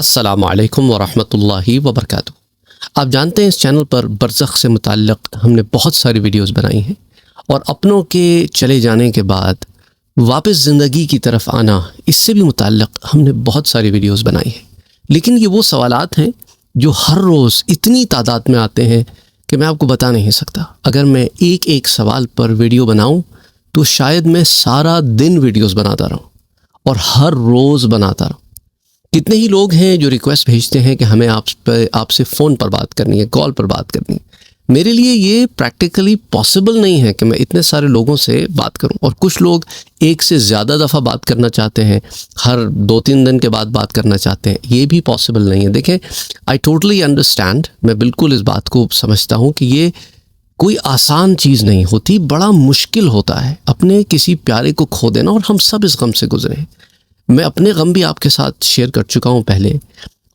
السلام علیکم ورحمۃ اللہ وبرکاتہ۔ آپ جانتے ہیں اس چینل پر برزخ سے متعلق ہم نے بہت ساری ویڈیوز بنائی ہیں، اور اپنوں کے چلے جانے کے بعد واپس زندگی کی طرف آنا، اس سے بھی متعلق ہم نے بہت ساری ویڈیوز بنائی ہیں۔ لیکن یہ وہ سوالات ہیں جو ہر روز اتنی تعداد میں آتے ہیں کہ میں آپ کو بتا نہیں سکتا۔ اگر میں ایک ایک سوال پر ویڈیو بناؤں تو شاید میں سارا دن ویڈیوز بناتا رہوں اور ہر روز بناتا رہوں۔ کتنے ہی لوگ ہیں جو ریکویسٹ بھیجتے ہیں کہ ہمیں آپ سے فون پر بات کرنی ہے، کال پر بات کرنی ہے۔ میرے لیے یہ پریکٹیکلی پاسبل نہیں ہے کہ میں اتنے سارے لوگوں سے بات کروں، اور کچھ لوگ ایک سے زیادہ دفعہ بات کرنا چاہتے ہیں، ہر 2-3 دن کے بعد بات کرنا چاہتے ہیں۔ یہ بھی پاسبل نہیں ہے۔ دیکھیں، آئی ٹوٹلی انڈرسٹینڈ، میں بالکل اس بات کو سمجھتا ہوں کہ یہ کوئی آسان چیز نہیں ہوتی، بڑا مشکل ہوتا ہے اپنے کسی پیارے کو کھو دینا، اور ہم سب اس غم سے گزرے ہیں۔ میں اپنے غم بھی آپ کے ساتھ شیئر کر چکا ہوں پہلے،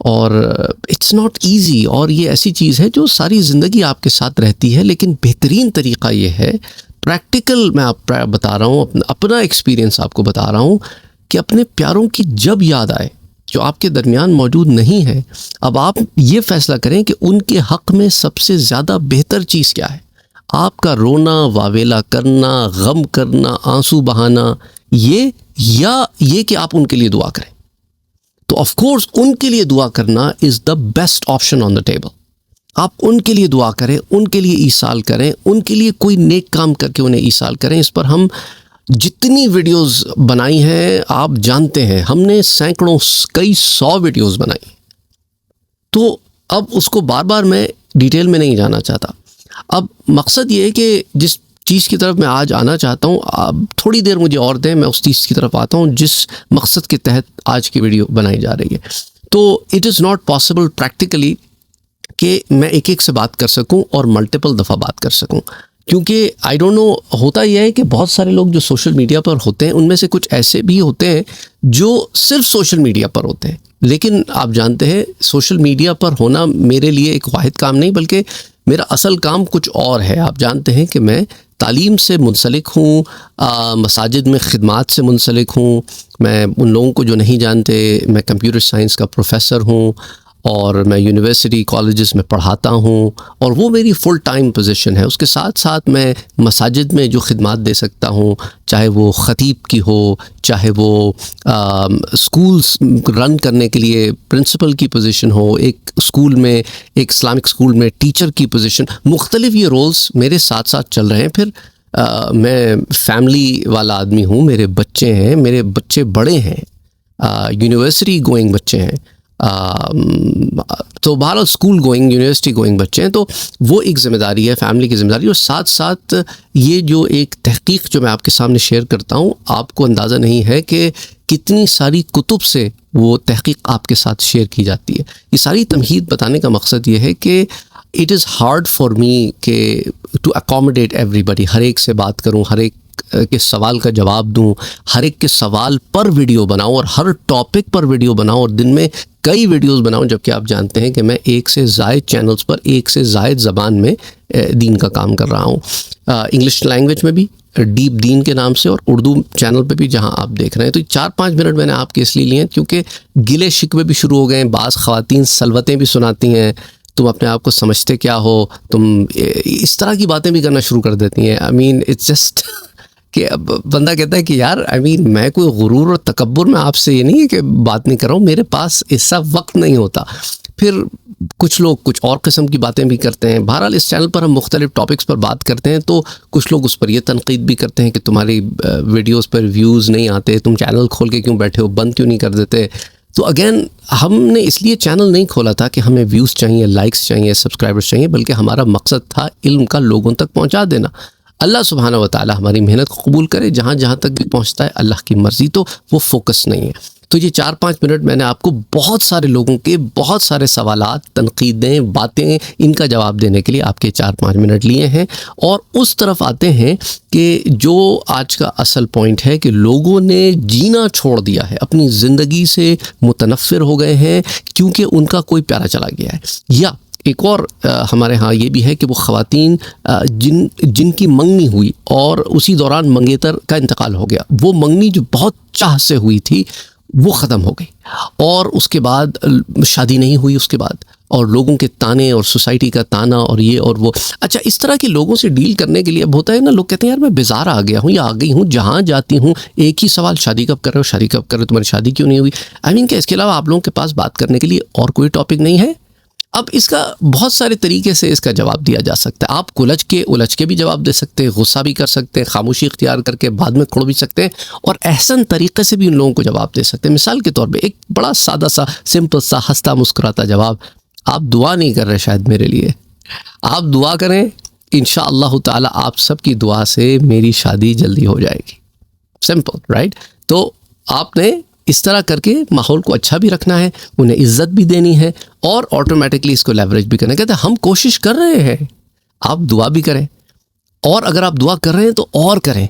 اور اٹس ناٹ ایزی، اور یہ ایسی چیز ہے جو ساری زندگی آپ کے ساتھ رہتی ہے۔ لیکن بہترین طریقہ یہ ہے، پریکٹیکل میں آپ بتا رہا ہوں، اپنا ایکسپیرینس آپ کو بتا رہا ہوں، کہ اپنے پیاروں کی جب یاد آئے جو آپ کے درمیان موجود نہیں ہے، اب آپ یہ فیصلہ کریں کہ ان کے حق میں سب سے زیادہ بہتر چیز کیا ہے۔ آپ کا رونا، واویلا کرنا، غم کرنا، آنسو بہانا، یا یہ کہ آپ ان کے لیے دعا کریں۔ تو آف کورس ان کے لیے دعا کرنا is the best option on the table. آپ ان کے لیے دعا کریں، ان کے لیے ایصال کریں، ان کے لیے کوئی نیک کام کر کے انہیں ایصال کریں۔ اس پر ہم جتنی ویڈیوز بنائی ہیں آپ جانتے ہیں، ہم نے سینکڑوں، کئی 100 ویڈیوز بنائی۔ تو اب اس کو بار بار میں ڈیٹیل میں نہیں جانا چاہتا۔ اب مقصد یہ ہے کہ جس چیز کی طرف میں آج آنا چاہتا ہوں، اب تھوڑی دیر مجھے اور دیں، میں اس چیز کی طرف آتا ہوں جس مقصد کے تحت آج کی ویڈیو بنائی جا رہی ہے۔ تو it is not possible practically کہ میں ایک ایک سے بات کر سکوں اور ملٹیپل دفعہ بات کر سکوں، کیونکہ آئی ڈونٹ نو، ہوتا یہ ہے کہ بہت سارے لوگ جو سوشل میڈیا پر ہوتے ہیں، ان میں سے کچھ ایسے بھی ہوتے ہیں جو صرف سوشل میڈیا پر ہوتے ہیں۔ لیکن آپ جانتے ہیں، سوشل میڈیا پر ہونا میرے لیے ایک واحد کام نہیں، بلکہ میرا اصل کام کچھ اور ہے۔ آپ جانتے ہیں کہ میں تعلیم سے منسلک ہوں، مساجد میں خدمات سے منسلک ہوں۔ میں ان لوگوں کو جو نہیں جانتے، میں کمپیوٹر سائنس کا پروفیسر ہوں، اور میں یونیورسٹی کالجز میں پڑھاتا ہوں، اور وہ میری فل ٹائم پوزیشن ہے۔ اس کے ساتھ ساتھ میں مساجد میں جو خدمات دے سکتا ہوں، چاہے وہ خطیب کی ہو، چاہے وہ اسکولز رن کرنے کے لیے پرنسپل کی پوزیشن ہو، ایک اسکول میں، ایک اسلامک اسکول میں ٹیچر کی پوزیشن، مختلف یہ رولز میرے ساتھ ساتھ چل رہے ہیں۔ پھر میں فیملی والا آدمی ہوں، میرے بچے ہیں، میرے بچے بڑے ہیں، یونیورسٹی گوئنگ بچے ہیں، تو بہرحال اسکول گوئنگ، یونیورسٹی گوئنگ بچے ہیں۔ تو وہ ایک ذمہ داری ہے، فیملی کی ذمہ داری، اور ساتھ ساتھ یہ جو ایک تحقیق جو میں آپ کے سامنے شیئر کرتا ہوں، آپ کو اندازہ نہیں ہے کہ کتنی ساری کتب سے وہ تحقیق آپ کے ساتھ شیئر کی جاتی ہے۔ یہ ساری تمہید بتانے کا مقصد یہ ہے کہ it is hard for me کہ ٹو اکوموڈیٹ ایوری بڈی، ہر ایک سے بات کروں، ہر ایک کے سوال کا جواب دوں، ہر ایک کے سوال پر ویڈیو بناؤں، اور ہر ٹاپک پر ویڈیو بناؤں، اور دن میں کئی ویڈیوز بناؤں، جبکہ آپ جانتے ہیں کہ میں ایک سے زائد چینلز پر ایک سے زائد زبان میں دین کا کام کر رہا ہوں۔ انگلش لینگویج میں بھی ڈیپ دین کے نام سے، اور اردو چینل پہ بھی جہاں آپ دیکھ رہے ہیں۔ تو 4-5 منٹ میں نے آپ کے اس لیے لیے ہیں کیونکہ گلے شکوے بھی شروع ہو گئے ہیں، بعض خواتین سلوتیں بھی سناتی ہیں، تم اپنے آپ کو سمجھتے کیا ہو، تم اس طرح کی باتیں بھی کرنا شروع کر دیتی ہیں۔ آئی مین اٹس جسٹ کہ اب بندہ کہتا ہے کہ یار، میں کوئی غرور اور تکبر میں آپ سے یہ نہیں ہے کہ بات نہیں کر رہا ہوں، میرے پاس ایسا وقت نہیں ہوتا۔ پھر کچھ لوگ کچھ اور قسم کی باتیں بھی کرتے ہیں۔ بہرحال اس چینل پر ہم مختلف ٹاپکس پر بات کرتے ہیں، تو کچھ لوگ اس پر یہ تنقید بھی کرتے ہیں کہ تمہاری ویڈیوز پر ویوز نہیں آتے، تم چینل کھول کے کیوں بیٹھے ہو، بند کیوں نہیں کر دیتے۔ تو اگین، ہم نے اس لیے چینل نہیں کھولا تھا کہ ہمیں ویوز چاہیے، لائکس چاہیے، سبسکرائبرز چاہیے، بلکہ ہمارا مقصد تھا علم کا لوگوں تک پہنچا دینا۔ اللہ سبحانہ و تعالی ہماری محنت کو قبول کرے، جہاں جہاں تک بھی پہنچتا ہے اللہ کی مرضی، تو وہ فوکس نہیں ہے۔ تو یہ 4-5 منٹ میں نے آپ کو بہت سارے لوگوں کے بہت سارے سوالات، تنقیدیں، باتیں، ان کا جواب دینے کے لیے آپ کے 4-5 منٹ لیے ہیں، اور اس طرف آتے ہیں کہ جو آج کا اصل پوائنٹ ہے کہ لوگوں نے جینا چھوڑ دیا ہے، اپنی زندگی سے متنفر ہو گئے ہیں کیونکہ ان کا کوئی پیارا چلا گیا ہے۔ یا ایک اور ہمارے ہاں یہ بھی ہے کہ وہ خواتین جن کی منگنی ہوئی اور اسی دوران منگیتر کا انتقال ہو گیا، وہ منگنی جو بہت چاہ سے ہوئی تھی، وہ ختم ہو گئی، اور اس کے بعد شادی نہیں ہوئی اس کے بعد، اور لوگوں کے تانے اور سوسائٹی کا تانا اور یہ اور وہ. اچھا اس طرح کے لوگوں سے ڈیل کرنے کے لیے اب ہوتا ہے نا، لوگ کہتے ہیں یار میں بیزار آ گیا ہوں یا آ گئی ہوں، جہاں جاتی ہوں ایک ہی سوال، شادی کب کر رہے ہو، شادی کب کر رہے ہو، تمہاری شادی کیوں نہیں ہوئی. کہ اس کے علاوہ آپ لوگوں کے پاس بات کرنے کے لیے اور کوئی ٹاپک نہیں ہے. اب اس کا بہت سارے طریقے سے اس کا جواب دیا جا سکتا ہے. آپ الجھ کے بھی جواب دے سکتے ہیں، غصہ بھی کر سکتے ہیں، خاموشی اختیار کر کے بعد میں کھڑ بھی سکتے ہیں، اور احسن طریقے سے بھی ان لوگوں کو جواب دے سکتے ہیں. مثال کے طور پہ ایک بڑا سادہ سا سمپل سا ہنستا مسکراتا جواب: آپ دعا نہیں کر رہے شاید میرے لیے، آپ دعا کریں، انشاءاللہ تعالی آپ سب کی دعا سے میری شادی جلدی ہو جائے گی. Simple right. تو آپ نے اس طرح کر کے ماحول کو اچھا بھی رکھنا ہے، انہیں عزت بھی دینی ہے، اور آٹومیٹکلی اس کو لیوریج بھی کرنا ہے. کہتے ہیں ہم کوشش کر رہے ہیں، آپ دعا بھی کریں، اور اگر آپ دعا کر رہے ہیں تو اور کریں.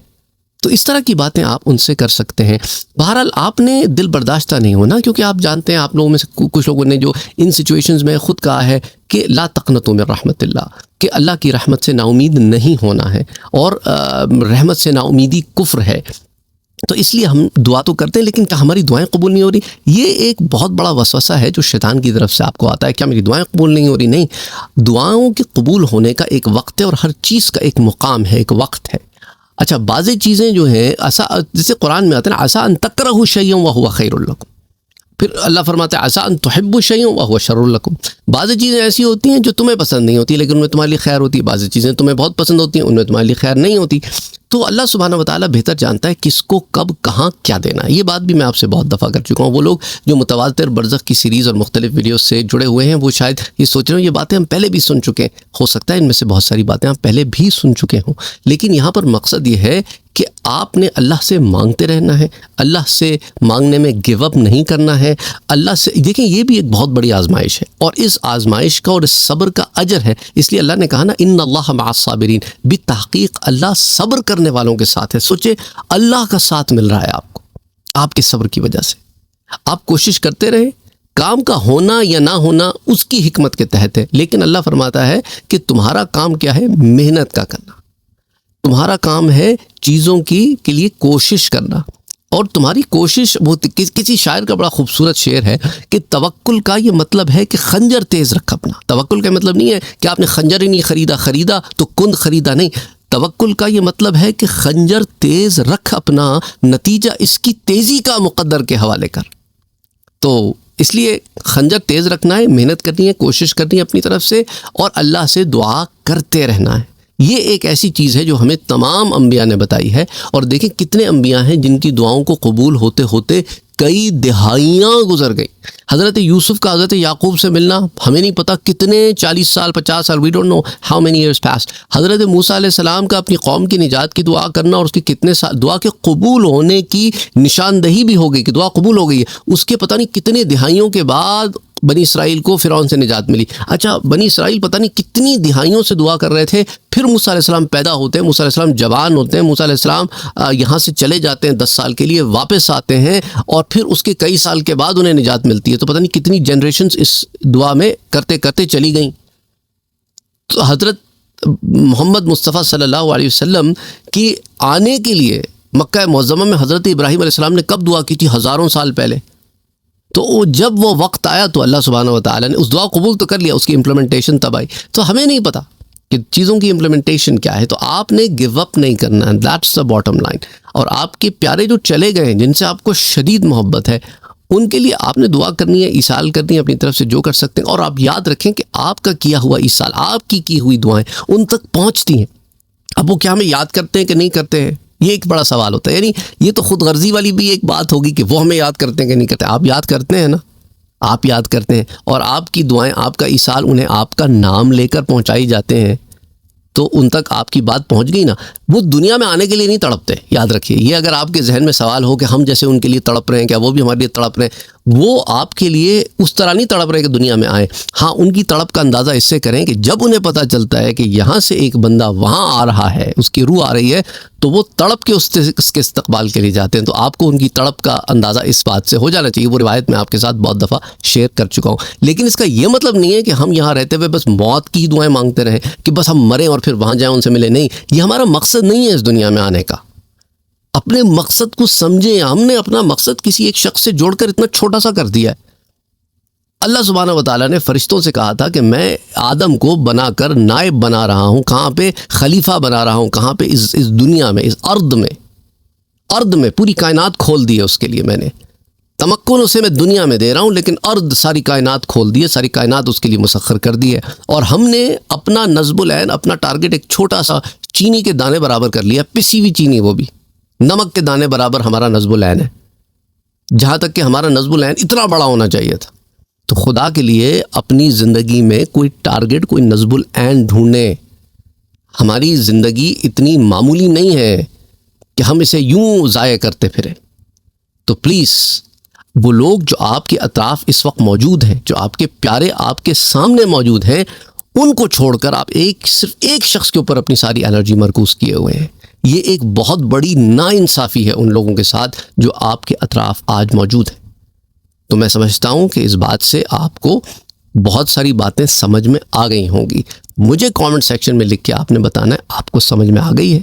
تو اس طرح کی باتیں آپ ان سے کر سکتے ہیں. بہرحال آپ نے دل برداشتہ نہیں ہونا، کیونکہ آپ جانتے ہیں آپ لوگوں میں سے کچھ لوگوں نے جو ان سچویشنز میں خود کہا ہے کہ لا تقنطوا من رحمت اللہ، کہ اللہ کی رحمت سے نا امید نہیں ہونا ہے، اور رحمت سے نا امیدی کفر ہے. تو اس لیے ہم دعا تو کرتے ہیں، لیکن کیا ہماری دعائیں قبول نہیں ہو رہی؟ یہ ایک بہت بڑا وسوسہ ہے جو شیطان کی طرف سے آپ کو آتا ہے. کیا میری دعائیں قبول نہیں ہو رہی؟ نہیں، دعاؤں کے قبول ہونے کا ایک وقت ہے، اور ہر چیز کا ایک مقام ہے، ایک وقت ہے. اچھا بعضی چیزیں جو ہیں جیسے قرآن میں آتا ہے نا، عسیٰ ان تکرہوا شیئا وہو خیر لکم، پھر اللہ فرماتا ہے عسیٰ ان تحبوا شیئا وہو شر لکم. بعضی چیزیں ایسی ہوتی ہیں جو تمہیں پسند نہیں ہوتی لیکن ان میں تمہارے لیے خیر ہوتی ہے، بعضی چیزیں تمہیں بہت پسند ہوتی ہیں ان میں تمہارے لیے خیر نہیں ہوتی. تو اللہ سبحانہ و تعالیٰ بہتر جانتا ہے کس کو کب کہاں کیا دینا ہے. یہ بات بھی میں آپ سے بہت دفعہ کر چکا ہوں. وہ لوگ جو متواتر برزخ کی سیریز اور مختلف ویڈیوز سے جڑے ہوئے ہیں وہ شاید یہ سوچ رہے ہوں یہ باتیں ہم پہلے بھی سن چکے ہیں. ہو سکتا ہے ان میں سے بہت ساری باتیں آپ پہلے بھی سن چکے ہوں، لیکن یہاں پر مقصد یہ ہے کہ آپ نے اللہ سے مانگتے رہنا ہے، اللہ سے مانگنے میں گیو اپ نہیں کرنا ہے. اللہ سے دیکھیں یہ بھی ایک بہت بڑی آزمائش ہے، اور اس آزمائش کا اور اس صبر کا اجر ہے. اس لیے اللہ نے کہا نا ان اللہ مع الصابرین، بالتحقیق اللہ صبر کرنے والوں کے ساتھ ہے. سوچے اللہ کا ساتھ مل رہا ہے آپ کو آپ کے صبر کی وجہ سے. آپ کوشش کرتے رہے، کام کا ہونا یا نہ ہونا اس کی حکمت کے تحت ہے، لیکن اللہ فرماتا ہے کہ تمہارا کام کیا ہے؟ محنت کا کرنا. تمہارا کام ہے چیزوں کے لیے کوشش کرنا، اور تمہاری کوشش وہ کسی شاعر کا بڑا خوبصورت شعر ہے کہ توکل کا یہ مطلب ہے کہ خنجر تیز رکھ اپنا. توکل کا مطلب نہیں ہے کہ آپ نے خنجر ہی نہیں خریدا تو کند خریدا، نہیں. توکل کا یہ مطلب ہے کہ خنجر تیز رکھ اپنا، نتیجہ اس کی تیزی کا مقدر کے حوالے کر. تو اس لیے خنجر تیز رکھنا ہے، محنت کرنی ہے، کوشش کرنی ہے اپنی طرف سے، اور اللہ سے دعا کرتے رہنا ہے. یہ ایک ایسی چیز ہے جو ہمیں تمام انبیاء نے بتائی ہے. اور دیکھیں کتنے انبیاء ہیں جن کی دعاؤں کو قبول ہوتے ہوتے کئی دہائیاں گزر گئی. حضرت یوسف کا حضرت یعقوب سے ملنا ہمیں نہیں پتہ کتنے 40 سال 50 سال، we don't know how many years passed. Hazrat Musa علیہ السلام کا اپنی قوم کی نجات کی دعا کرنا اور اس کے کتنے سال، دعا کے قبول ہونے کی نشاندہی بھی ہو گئی کہ دعا قبول ہو گئی ہے. اس کے پتہ نہیں کتنے دہائیوں کے بعد بنی اسرائیل کو فرعون سے نجات ملی. اچھا بنی اسرائیل پتہ نہیں کتنی دہائیوں سے دعا کر رہے تھے، پھر موسیٰ علیہ السلام پیدا ہوتے ہیں، موسیٰ علیہ السلام جوان ہوتے ہیں، موسیٰ علیہ السلام یہاں سے چلے جاتے ہیں 10 سال کے لیے، واپس آتے ہیں، اور پھر اس کے کئی سال کے بعد انہیں نجات ملتی ہے. تو پتہ نہیں کتنی جنریشنز اس دعا میں کرتے کرتے چلی گئیں. تو حضرت محمد مصطفیٰ صلی اللہ علیہ وسلم کی آنے کے لیے مکہ معظمہ میں حضرت ابراہیم علیہ السلام نے کب دعا کی تھی؟ ہزاروں سال پہلے. تو جب وہ وقت آیا تو اللہ سبحانہ و تعالیٰ نے اس دعا قبول تو کر لیا، اس کی امپلیمنٹیشن تب آئی. تو ہمیں نہیں پتہ کہ چیزوں کی امپلیمنٹیشن کیا ہے. تو آپ نے گیو اپ نہیں کرنا ہے، دیٹس دا باٹم لائن. اور آپ کے پیارے جو چلے گئے ہیں، جن سے آپ کو شدید محبت ہے، ان کے لیے آپ نے دعا کرنی ہے، ایصال کرنی ہے اپنی طرف سے جو کر سکتے ہیں. اور آپ یاد رکھیں کہ آپ کا کیا ہوا ایصال، آپ کی ہوئی دعائیں ان تک پہنچتی ہیں. اب وہ کیا ہمیں یاد کرتے ہیں کہ نہیں کرتے ہیں، یہ ایک بڑا سوال ہوتا ہے. یعنی یہ تو خود غرضی والی بھی ایک بات ہوگی کہ وہ ہمیں یاد کرتے ہیں کہ نہیں کرتے. آپ یاد کرتے ہیں نا، آپ یاد کرتے ہیں، اور آپ کی دعائیں، آپ کا ایصال انہیں آپ کا نام لے کر پہنچائی جاتے ہیں. تو ان تک آپ کی بات پہنچ گئی نا. وہ دنیا میں آنے کے لیے نہیں تڑپتے، یاد رکھیے. یہ اگر آپ کے ذہن میں سوال ہو کہ ہم جیسے ان کے لیے تڑپ رہے ہیں، کیا وہ بھی ہمارے لیے تڑپ رہے ہیں، وہ آپ کے لیے اس طرح نہیں تڑپ رہے کہ دنیا میں آئیں. ہاں ان کی تڑپ کا اندازہ اس سے کریں کہ جب انہیں پتہ چلتا ہے کہ یہاں سے ایک بندہ وہاں آ رہا ہے، اس کی روح آ رہی ہے، تو وہ تڑپ کے اس کے استقبال کے لیے جاتے ہیں. تو آپ کو ان کی تڑپ کا اندازہ اس بات سے ہو جانا چاہیے. وہ روایت میں آپ کے ساتھ بہت دفعہ شیئر کر چکا ہوں. لیکن اس کا یہ مطلب نہیں ہے کہ ہم یہاں رہتے ہوئے بس موت کی دعائیں مانگتے رہیں کہ بس ہم مریں اور پھر وہاں جائیں ان سے ملیں. نہیں، یہ ہمارا مقصد نہیں ہے اس دنیا میں آنے کا. اپنے مقصد کو سمجھیں. ہم نے اپنا مقصد کسی ایک شخص سے جوڑ کر اتنا چھوٹا سا کر دیا ہے. اللہ سبحانہ و تعالیٰ نے فرشتوں سے کہا تھا کہ میں آدم کو بنا کر نائب بنا رہا ہوں. کہاں پہ؟ خلیفہ بنا رہا ہوں. کہاں پہ؟ اس دنیا میں، اس ارض میں پوری کائنات کھول دی ہے اس کے لیے. میں نے تمکن اسے میں دنیا میں دے رہا ہوں، لیکن ارض ساری کائنات کھول دی ہے، ساری کائنات اس کے لیے مسخر کر دی ہے. اور ہم نے اپنا نصب العین، اپنا ٹارگٹ ایک چھوٹا سا چینی کے دانے برابر کر لیا. پسی ہوئی چینی، وہ بھی نمک کے دانے برابر ہمارا نصب العین ہے. جہاں تک کہ ہمارا نصب العین اتنا بڑا ہونا چاہیے تھا. تو خدا کے لیے اپنی زندگی میں کوئی ٹارگٹ، کوئی نصب العین ڈھونڈیں. ہماری زندگی اتنی معمولی نہیں ہے کہ ہم اسے یوں ضائع کرتے پھریں. تو پلیز وہ لوگ جو آپ کے اطراف اس وقت موجود ہیں، جو آپ کے پیارے آپ کے سامنے موجود ہیں، ان کو چھوڑ کر آپ صرف ایک شخص کے اوپر اپنی ساری انرجی مرکوز کیے ہوئے ہیں. یہ ایک بہت بڑی ناانصافی ہے ان لوگوں کے ساتھ جو آپ کے اطراف آج موجود ہیں. تو میں سمجھتا ہوں کہ اس بات سے آپ کو بہت ساری باتیں سمجھ میں آ گئی ہوں گی. مجھے کامنٹ سیکشن میں لکھ کے آپ نے بتانا ہے آپ کو سمجھ میں آ گئی ہے.